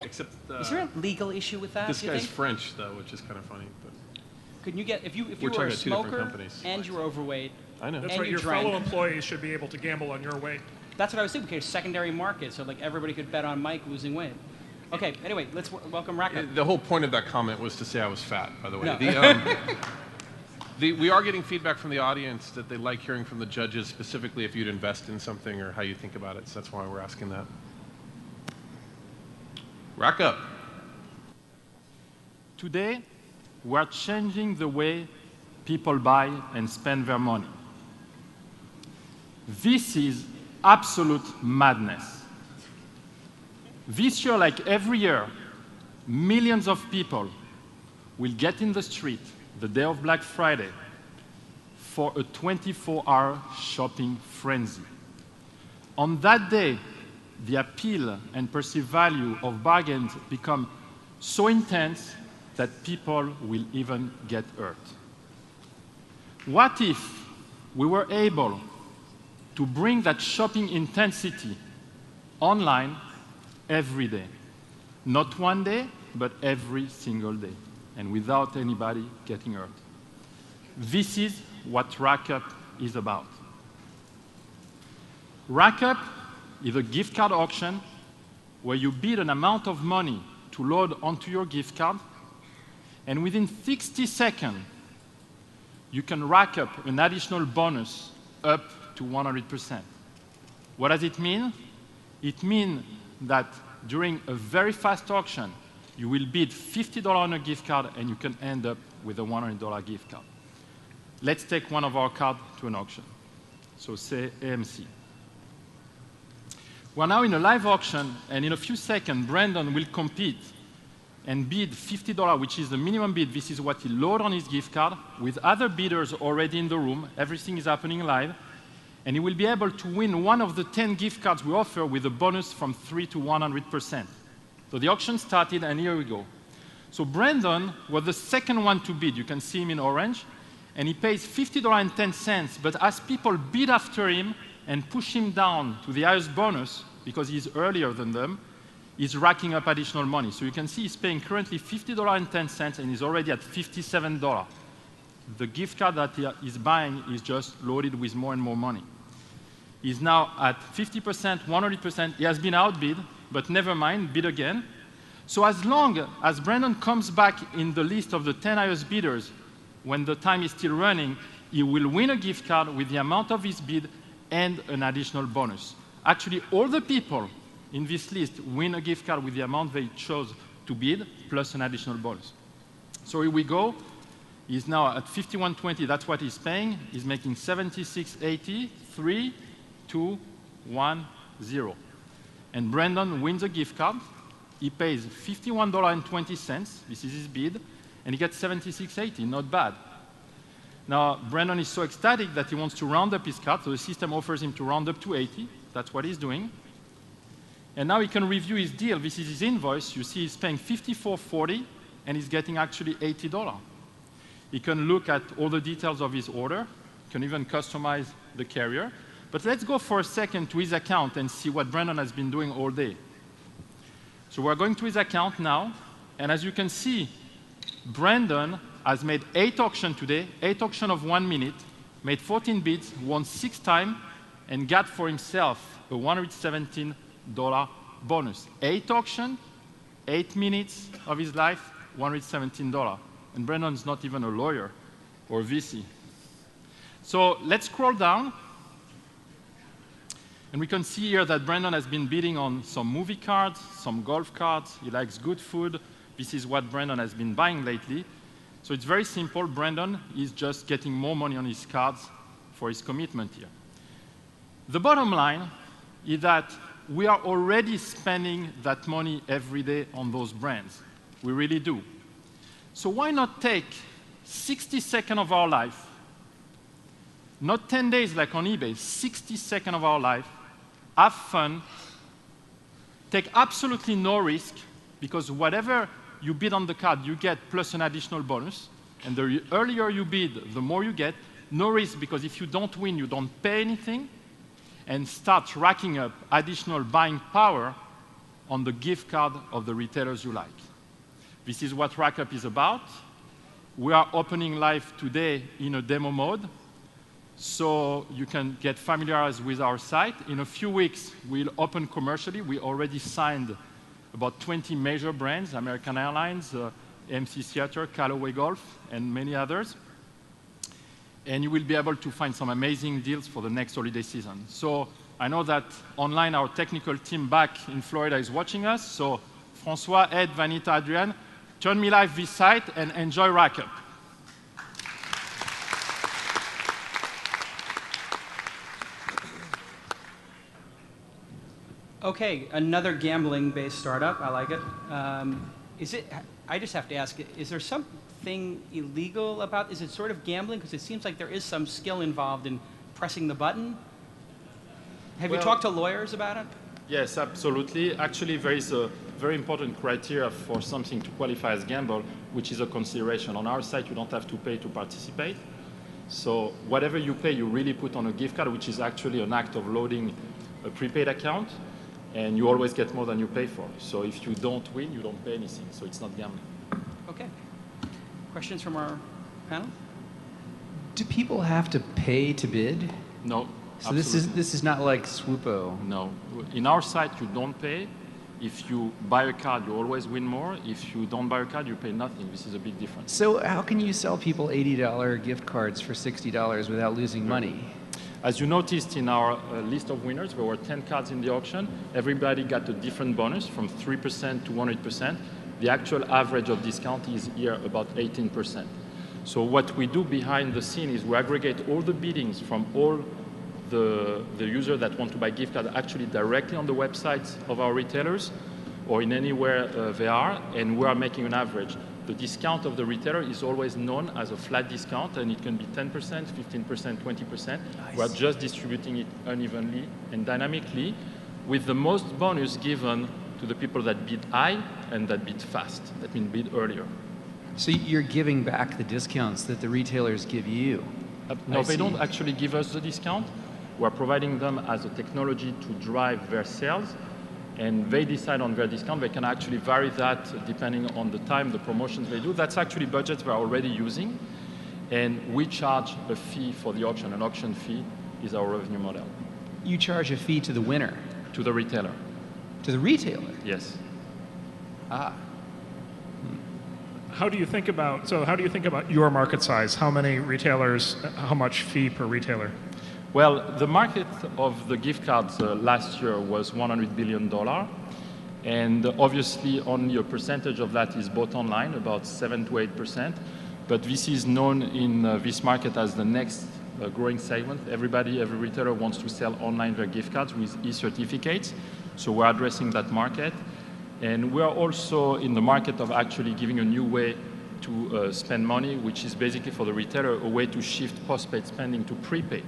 Except is there a legal issue with that? this guy's French though, which is kind of funny. But couldn't you get if you We're were a talking about two different smoker companies. and you were overweight? I know. That's And right. you Your drank. fellow employees should be able to gamble on your weight. That's what I was thinking. Okay, secondary market, so like everybody could bet on Mike losing weight. Okay. Anyway, let's welcome RackUp. The whole point of that comment was to say I was fat, by the way. No. We are getting feedback from the audience that they like hearing from the judges, specifically if you'd invest in something or how you think about it. So that's why we're asking that. RackUp. Today, we are changing the way people buy and spend their money. This is absolute madness. This year, like every year, millions of people will get in the street the day of Black Friday for a 24-hour shopping frenzy. On that day, the appeal and perceived value of bargains become so intense that people will even get hurt. What if we were able to bring that shopping intensity online every day? Not one day, but every single day, and without anybody getting hurt. This is what RackUp is about. RackUp is a gift card auction where you bid an amount of money to load onto your gift card, and within 60 seconds, you can rack up an additional bonus up to 100%. What does it mean? It means that during a very fast auction, you will bid $50 on a gift card and you can end up with a $100 gift card. Let's take one of our cards to an auction. So say AMC. We're now in a live auction, and in a few seconds, Brandon will compete and bid $50, which is the minimum bid. This is what he loaded on his gift card, with other bidders already in the room. Everything is happening live. And he will be able to win one of the 10 gift cards we offer with a bonus from 3 to 100%. So the auction started, and here we go. So Brandon was the second one to bid. You can see him in orange. And he pays $50.10. But as people bid after him and push him down to the highest bonus, because he's earlier than them, he's racking up additional money. So you can see he's paying currently $50.10, and he's already at $57. The gift card that he's buying is just loaded with more and more money. He's now at 50%, 100%. He has been outbid, but never mind, bid again. So as long as Brandon comes back in the list of the 10 highest bidders, when the time is still running, he will win a gift card with the amount of his bid and an additional bonus. Actually, all the people in this list win a gift card with the amount they chose to bid, plus an additional bonus. So here we go. He's now at $51.20. That's what he's paying. He's making $76.80. 3, 2, 1, 0. And Brandon wins a gift card. He pays $51.20. This is his bid. And he gets $76.80. Not bad. Now, Brandon is so ecstatic that he wants to round up his card. So the system offers him to round up to 80. That's what he's doing. And now he can review his deal. This is his invoice. You see he's paying $54.40, and he's getting actually $80. He can look at all the details of his order. He can even customize the carrier. But let's go for a second to his account and see what Brandon has been doing all day. So we're going to his account now. And as you can see, Brandon has made 8 auctions today, 8 auctions of 1 minute, made 14 bids, won 6 times, and got for himself a $117 bonus. 8 auctions, 8 minutes of his life, $117. And Brandon's not even a lawyer or VC. So let's scroll down. And we can see here that Brandon has been bidding on some movie cards, some golf cards. He likes good food. This is what Brandon has been buying lately. So it's very simple. Brandon is just getting more money on his cards for his commitment here. The bottom line is that we are already spending that money every day on those brands. We really do. So why not take 60 seconds of our life, not 10 days like on eBay, 60 seconds of our life, have fun, take absolutely no risk, because whatever you bid on the card, you get plus an additional bonus. And the earlier you bid, the more you get. No risk, because if you don't win, you don't pay anything. And start racking up additional buying power on the gift card of the retailers you like. This is what RackUp is about. We are opening live today in a demo mode, so you can get familiarized with our site. In a few weeks, we'll open commercially. We already signed about 20 major brands, American Airlines, MC Theater, Callaway Golf, and many others. And you will be able to find some amazing deals for the next holiday season. So I know that online our technical team back in Florida is watching us. So François, Ed, Vanita, Adrian, turn me live this site and enjoy RackUp. Okay, another gambling-based startup. I like it. I just have to ask, is there something illegal about, is it sort of gambling? Because it seems like there is some skill involved in pressing the button. Have you talked to lawyers about it? Yes, absolutely. Actually, there is a very important criteria for something to qualify as gamble, which is a consideration. On our site, you don't have to pay to participate. So whatever you pay, you really put on a gift card, which is actually an act of loading a prepaid account, and you always get more than you pay for. So if you don't win, you don't pay anything. So it's not gambling. Okay. Questions from our panel? Do people have to pay to bid? No. So this is not like Swoopo. No. In our site, you don't pay. If you buy a card, you always win more. If you don't buy a card, you pay nothing. This is a big difference. So how can you sell people $80 gift cards for $60 without losing money? As you noticed in our list of winners, there were 10 cards in the auction. Everybody got a different bonus from 3% to 100%. The actual average of discount is here about 18%. So what we do behind the scene is we aggregate all the biddings from all the users that want to buy gift cards actually directly on the websites of our retailers or in anywhere they are, and we are making an average. The discount of the retailer is always known as a flat discount, and it can be 10%, 15%, 20%. We're just distributing it unevenly and dynamically, with the most bonus given to the people that bid high and that bid fast, that means bid earlier. So you're giving back the discounts that the retailers give you? No, they don't actually give us the discount. We're providing them as a technology to drive their sales, and they decide on their discount. They can actually vary that depending on the time, the promotions they do. That's actually budgets we're already using, and we charge a fee for the auction. An auction fee is our revenue model. You charge a fee to the winner? To the retailer. To the retailer? Yes. Ah. How do you think about your market size? How many retailers, how much fee per retailer? Well, the market of the gift cards last year was $100 billion. And obviously, only a percentage of that is bought online, about 7 to 8%. But this is known in this market as the next growing segment. Every retailer wants to sell online their gift cards with e-certificates. So we're addressing that market. And we're also in the market of actually giving a new way to spend money, which is basically for the retailer a way to shift postpaid spending to prepaid.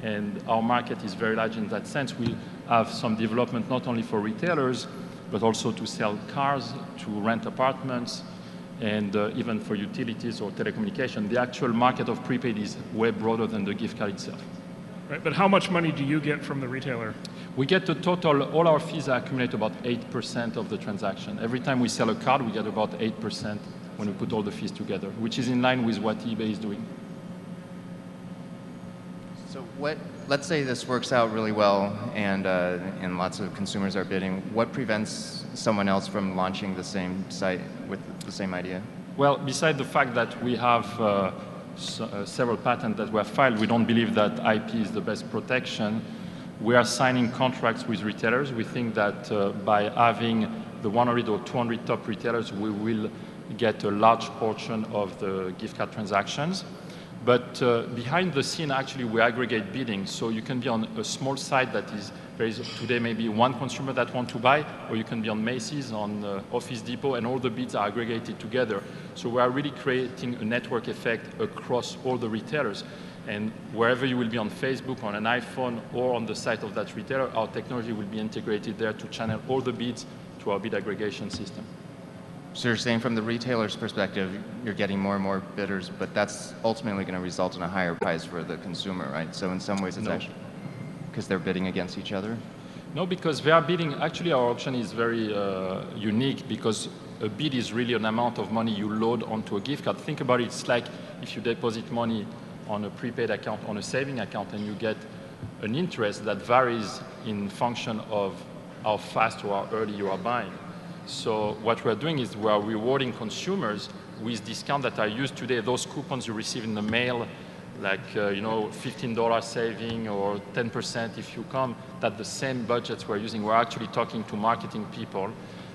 And our market is very large in that sense. We have some development not only for retailers, but also to sell cars, to rent apartments, and even for utilities or telecommunication. The actual market of prepaid is way broader than the gift card itself. Right, but how much money do you get from the retailer? We get the total, all our fees accumulate about 8% of the transaction. Every time we sell a card, we get about 8% when we put all the fees together, which is in line with what eBay is doing. So let's say this works out really well and lots of consumers are bidding. What prevents someone else from launching the same site with the same idea? Well, besides the fact that we have several patents that were filed, we don't believe that IP is the best protection. We are signing contracts with retailers. We think that by having the 100 or 200 top retailers, we will get a large portion of the gift card transactions. But behind the scene, actually, we aggregate bidding. So you can be on a small site that there is today maybe one consumer that wants to buy, or you can be on Macy's, on Office Depot, and all the bids are aggregated together. So we are really creating a network effect across all the retailers. And wherever you will be on Facebook, on an iPhone, or on the site of that retailer, our technology will be integrated there to channel all the bids to our bid aggregation system. So you're saying from the retailer's perspective, you're getting more and more bidders, but that's ultimately going to result in a higher price for the consumer, right? So in some ways it's actually because they're bidding against each other? No, because they are bidding. Actually, our auction is very unique because a bid is really an amount of money you load onto a gift card. Think about it. It's like if you deposit money on a prepaid account, on a saving account, and you get an interest that varies in function of how fast or how early you are buying. So what we're doing is we're rewarding consumers with discounts that are used today. Those coupons you receive in the mail, like $15 saving or 10% if you come, that's the same budgets we're using. We're actually talking to marketing people.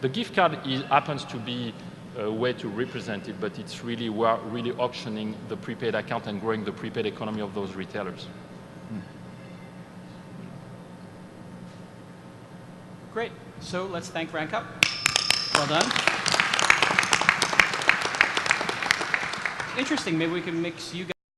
The gift card happens to be a way to represent it, but it's really, we're really auctioning the prepaid account and growing the prepaid economy of those retailers. Great. So let's thank RackUp. Well done. Interesting. Maybe we can mix you guys.